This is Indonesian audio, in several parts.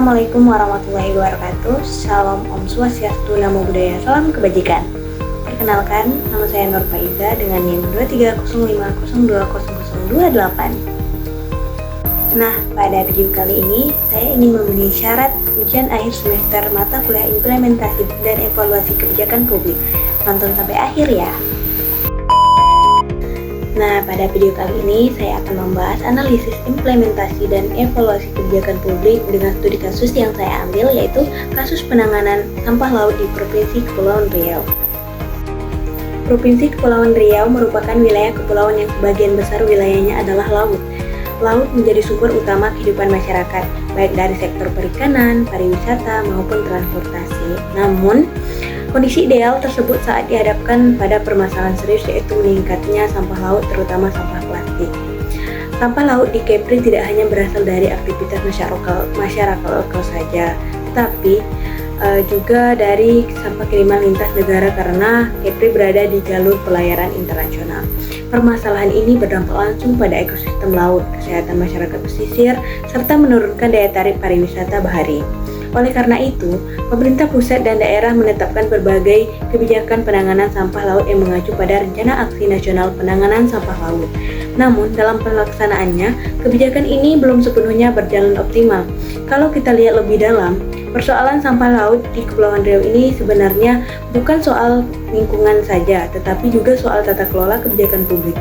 Assalamualaikum warahmatullahi wabarakatuh. Salam Om Swastiastu, Namo Buddhaya, salam kebajikan. Perkenalkan, nama saya Nur Faiza dengan NIM 2305020028. Nah, pada video kali ini saya ingin memenuhi syarat ujian akhir semester mata kuliah implementasi dan evaluasi kebijakan publik. Tonton sampai akhir ya. Nah, pada video kali ini saya akan membahas analisis implementasi dan evaluasi kebijakan publik dengan studi kasus yang saya ambil, yaitu kasus penanganan sampah laut di Provinsi Kepulauan Riau. Provinsi Kepulauan Riau merupakan wilayah kepulauan yang sebagian besar wilayahnya adalah laut. Laut menjadi sumber utama kehidupan masyarakat, baik dari sektor perikanan, pariwisata, maupun transportasi. Namun, kondisi ideal tersebut saat dihadapkan pada permasalahan serius, yaitu meningkatnya sampah laut, terutama sampah plastik. Sampah laut di Kepri tidak hanya berasal dari aktivitas masyarakat lokal saja, tetapi juga dari sampah kiriman lintas negara karena Kepri berada di jalur pelayaran internasional. Permasalahan ini berdampak langsung pada ekosistem laut, kesehatan masyarakat pesisir, serta menurunkan daya tarik pariwisata bahari. Oleh karena itu, pemerintah pusat dan daerah menetapkan berbagai kebijakan penanganan sampah laut yang mengacu pada Rencana Aksi Nasional Penanganan Sampah Laut. Namun, dalam pelaksanaannya, kebijakan ini belum sepenuhnya berjalan optimal. Kalau kita lihat lebih dalam, persoalan sampah laut di Kepulauan Riau ini sebenarnya bukan soal lingkungan saja, tetapi juga soal tata kelola kebijakan publik.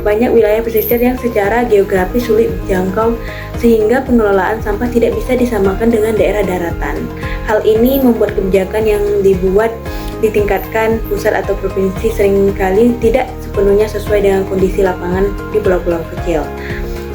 Banyak wilayah pesisir yang secara geografis sulit dijangkau sehingga pengelolaan sampah tidak bisa disamakan dengan daerah daratan. Hal ini membuat kebijakan yang dibuat ditingkatkan pusat atau provinsi seringkali tidak sepenuhnya sesuai dengan kondisi lapangan di pulau-pulau kecil.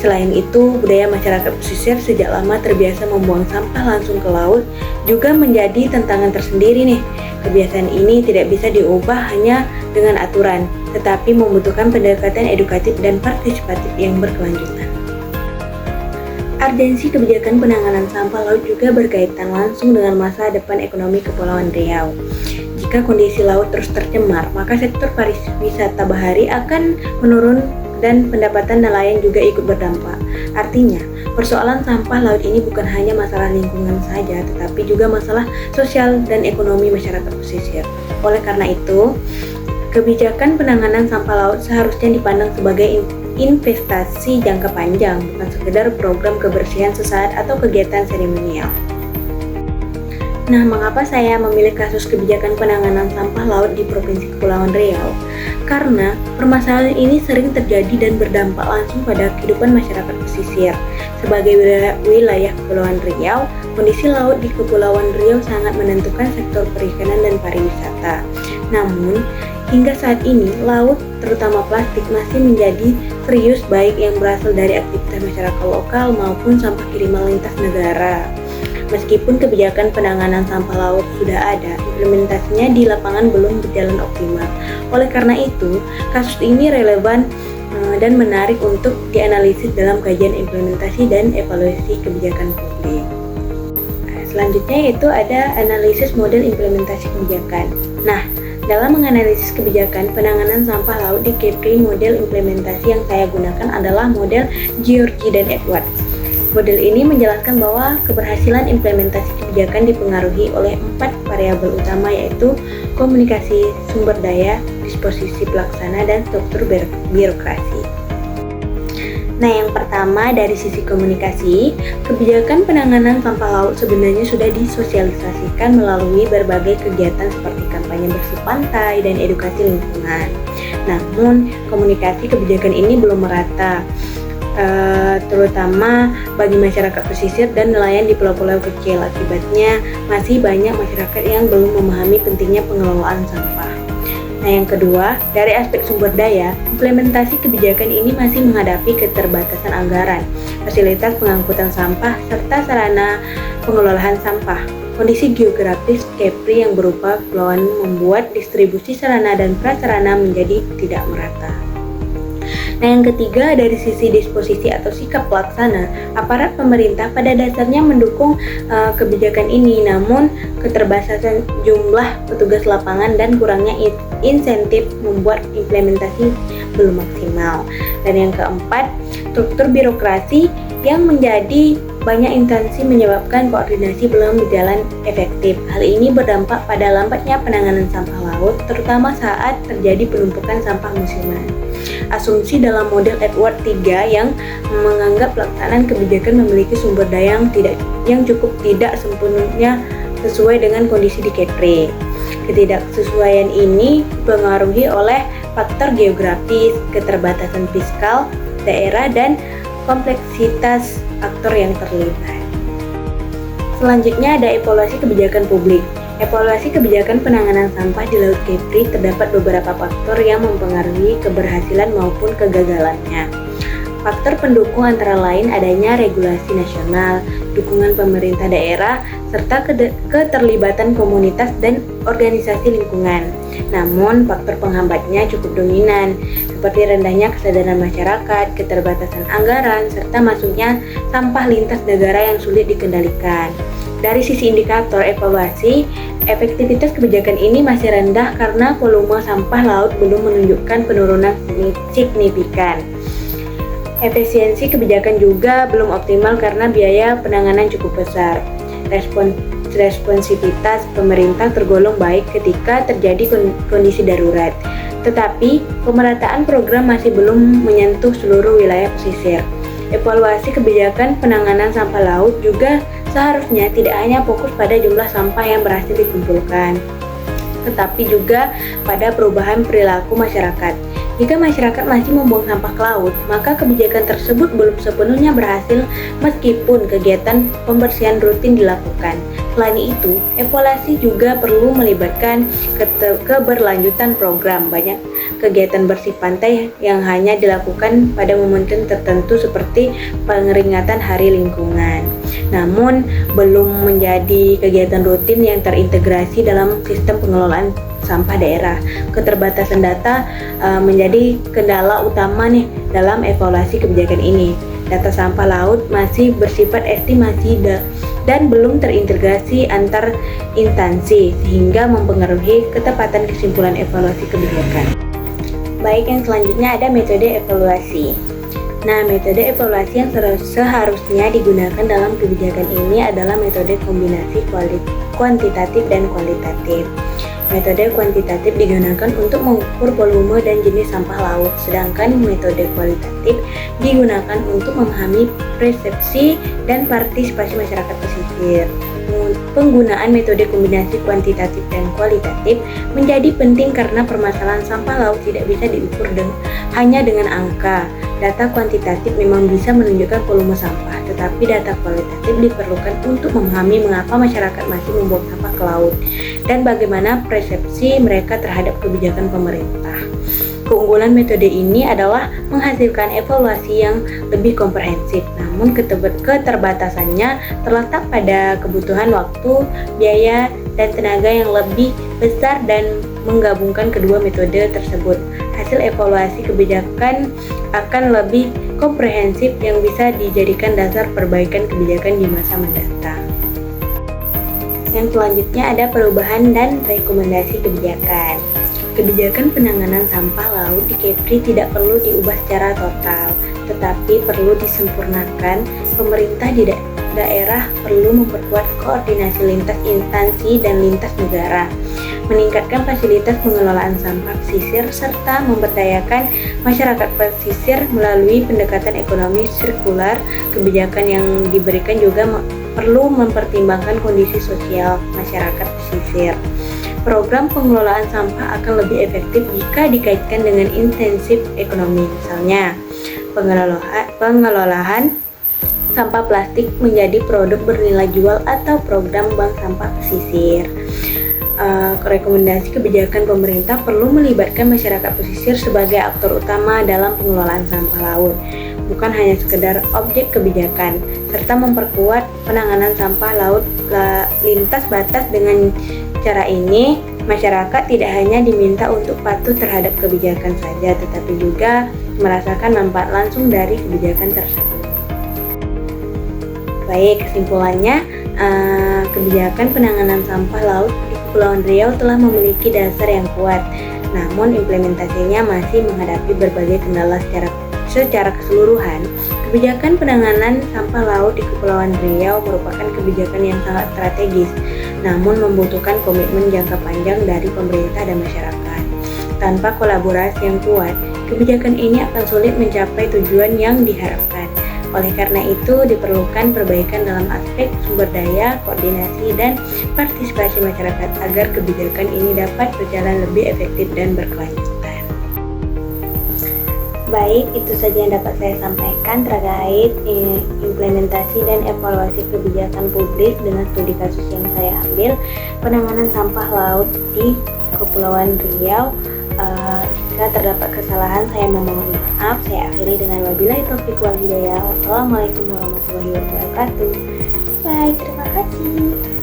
Selain itu, budaya masyarakat pesisir sejak lama terbiasa membuang sampah langsung ke laut juga menjadi tantangan tersendiri nih. Kebiasaan ini tidak bisa diubah hanya dengan aturan, tetapi membutuhkan pendekatan edukatif dan partisipatif yang berkelanjutan. Urgensi kebijakan penanganan sampah laut juga berkaitan langsung dengan masa depan ekonomi Kepulauan Riau. Jika kondisi laut terus tercemar, maka sektor pariwisata bahari akan menurun dan pendapatan nelayan juga ikut berdampak. Artinya, persoalan sampah laut ini bukan hanya masalah lingkungan saja, tetapi juga masalah sosial dan ekonomi masyarakat pesisir. Oleh karena itu, kebijakan penanganan sampah laut seharusnya dipandang sebagai investasi jangka panjang, bukan sekedar program kebersihan sesaat atau kegiatan seremonial. Nah, mengapa saya memilih kasus kebijakan penanganan sampah laut di Provinsi Kepulauan Riau? Karena permasalahan ini sering terjadi dan berdampak langsung pada kehidupan masyarakat pesisir. Sebagai wilayah Kepulauan Riau, kondisi laut di Kepulauan Riau sangat menentukan sektor perikanan dan pariwisata. Namun, hingga saat ini, laut, terutama plastik, masih menjadi serius baik yang berasal dari aktivitas masyarakat lokal maupun sampah kiriman lintas negara. Meskipun kebijakan penanganan sampah laut sudah ada, implementasinya di lapangan belum berjalan optimal. Oleh karena itu, kasus ini relevan dan menarik untuk dianalisis dalam kajian implementasi dan evaluasi kebijakan publik. Selanjutnya yaitu ada analisis model implementasi kebijakan. Nah, dalam menganalisis kebijakan penanganan sampah laut di Kepri, model implementasi yang saya gunakan adalah model Georgi dan Edwards. Model ini menjelaskan bahwa keberhasilan implementasi kebijakan dipengaruhi oleh 4 variabel utama, yaitu komunikasi, sumber daya, disposisi pelaksana, dan struktur birokrasi. Nah, yang pertama dari sisi komunikasi, kebijakan penanganan sampah laut sebenarnya sudah disosialisasikan melalui berbagai kegiatan seperti kampanye bersih pantai dan edukasi lingkungan. Namun, komunikasi kebijakan ini belum merata, terutama bagi masyarakat pesisir dan nelayan di pulau-pulau kecil. Akibatnya, masih banyak masyarakat yang belum memahami pentingnya pengelolaan sampah. Nah, yang kedua, dari aspek sumber daya, implementasi kebijakan ini masih menghadapi keterbatasan anggaran, fasilitas pengangkutan sampah, serta sarana pengelolaan sampah. Kondisi geografis Kepri yang berupa kepulauan membuat distribusi sarana dan prasarana menjadi tidak merata. Nah, yang ketiga dari sisi disposisi atau sikap pelaksana, aparat pemerintah pada dasarnya mendukung kebijakan ini, namun keterbatasan jumlah petugas lapangan dan kurangnya insentif membuat implementasi belum maksimal. Dan yang keempat, struktur birokrasi yang menjadi banyak instansi menyebabkan koordinasi belum berjalan efektif. Hal ini berdampak pada lambatnya penanganan sampah laut, terutama saat terjadi penumpukan sampah musiman. Asumsi dalam model Edward III yang menganggap pelaksanaan kebijakan memiliki sumber daya yang cukup tidak sepenuhnya sesuai dengan kondisi di Kepri. Ketidaksesuaian ini dipengaruhi oleh faktor geografis, keterbatasan fiskal daerah, dan kompleksitas aktor yang terlibat. Selanjutnya ada evaluasi kebijakan publik. Evaluasi kebijakan penanganan sampah di Laut Kepri terdapat beberapa faktor yang mempengaruhi keberhasilan maupun kegagalannya. Faktor pendukung antara lain adanya regulasi nasional, dukungan pemerintah daerah, serta keterlibatan komunitas dan organisasi lingkungan. Namun, faktor penghambatnya cukup dominan, seperti rendahnya kesadaran masyarakat, keterbatasan anggaran, serta masuknya sampah lintas negara yang sulit dikendalikan. Dari sisi indikator evaluasi, efektivitas kebijakan ini masih rendah karena volume sampah laut belum menunjukkan penurunan signifikan. Efisiensi kebijakan juga belum optimal karena biaya penanganan cukup besar. Responsivitas pemerintah tergolong baik ketika terjadi kondisi darurat, tetapi pemerataan program masih belum menyentuh seluruh wilayah pesisir. Evaluasi kebijakan penanganan sampah laut juga seharusnya tidak hanya fokus pada jumlah sampah yang berhasil dikumpulkan, tetapi juga pada perubahan perilaku masyarakat. Jika masyarakat masih membuang sampah ke laut, maka kebijakan tersebut belum sepenuhnya berhasil meskipun kegiatan pembersihan rutin dilakukan. Selain itu, evaluasi juga perlu melibatkan keberlanjutan program. Banyak kegiatan bersih pantai yang hanya dilakukan pada momentum tertentu seperti peringatan Hari Lingkungan, namun belum menjadi kegiatan rutin yang terintegrasi dalam sistem pengelolaan sampah daerah. Keterbatasan data menjadi kendala utama dalam evaluasi kebijakan ini. Data sampah laut masih bersifat estimasi dan belum terintegrasi antar instansi sehingga mempengaruhi ketepatan kesimpulan evaluasi kebijakan. Baik, yang selanjutnya ada metode evaluasi. Nah, metode evaluasi yang seharusnya digunakan dalam kebijakan ini adalah metode kombinasi kuantitatif dan kualitatif. Metode kuantitatif digunakan untuk mengukur volume dan jenis sampah laut, sedangkan metode kualitatif digunakan untuk memahami persepsi dan partisipasi masyarakat pesisir. Penggunaan metode kombinasi kuantitatif dan kualitatif menjadi penting karena permasalahan sampah laut tidak bisa diukur hanya dengan angka. Data kuantitatif memang bisa menunjukkan volume sampah, tetapi data kualitatif diperlukan untuk memahami mengapa masyarakat masih membuang sampah ke laut dan bagaimana persepsi mereka terhadap kebijakan pemerintah. Keunggulan metode ini adalah menghasilkan evaluasi yang lebih komprehensif, namun keterbatasannya terletak pada kebutuhan waktu, biaya, dan tenaga yang lebih besar dan menggabungkan kedua metode tersebut. Hasil evaluasi kebijakan akan lebih komprehensif yang bisa dijadikan dasar perbaikan kebijakan di masa mendatang. Yang selanjutnya ada perubahan dan rekomendasi kebijakan. Kebijakan penanganan sampah laut di Kepri tidak perlu diubah secara total, tetapi perlu disempurnakan. Pemerintah di daerah perlu memperkuat koordinasi lintas instansi dan lintas negara, meningkatkan fasilitas pengelolaan sampah pesisir, serta memberdayakan masyarakat pesisir melalui pendekatan ekonomi sirkular. Kebijakan yang diberikan juga perlu mempertimbangkan kondisi sosial masyarakat pesisir. Program pengelolaan sampah akan lebih efektif jika dikaitkan dengan intensif ekonomi, misalnya pengelolaan sampah plastik menjadi produk bernilai jual atau program bank sampah pesisir. Rekomendasi kebijakan pemerintah perlu melibatkan masyarakat pesisir sebagai aktor utama dalam pengelolaan sampah laut, bukan hanya sekedar objek kebijakan, serta memperkuat penanganan sampah laut lintas batas. Dengan cara ini, masyarakat tidak hanya diminta untuk patuh terhadap kebijakan saja, tetapi juga merasakan manfaat langsung dari kebijakan tersebut. Baik, kesimpulannya, kebijakan penanganan sampah laut di Kepulauan Riau telah memiliki dasar yang kuat, namun implementasinya masih menghadapi berbagai kendala Secara keseluruhan, kebijakan penanganan sampah laut di Kepulauan Riau merupakan kebijakan yang sangat strategis, namun membutuhkan komitmen jangka panjang dari pemerintah dan masyarakat. Tanpa kolaborasi yang kuat, kebijakan ini akan sulit mencapai tujuan yang diharapkan. Oleh karena itu, diperlukan perbaikan dalam aspek sumber daya, koordinasi, dan partisipasi masyarakat agar kebijakan ini dapat berjalan lebih efektif dan berkelanjutan. Baik, itu saja yang dapat saya sampaikan terkait implementasi dan evaluasi kebijakan publik dengan studi kasus yang saya ambil, penanganan sampah laut di Kepulauan Riau. Jika terdapat kesalahan, saya memohon maaf. Saya akhiri dengan wabillahi taufiq wal hidayah. Wassalamualaikum warahmatullahi wabarakatuh. Baik, terima kasih.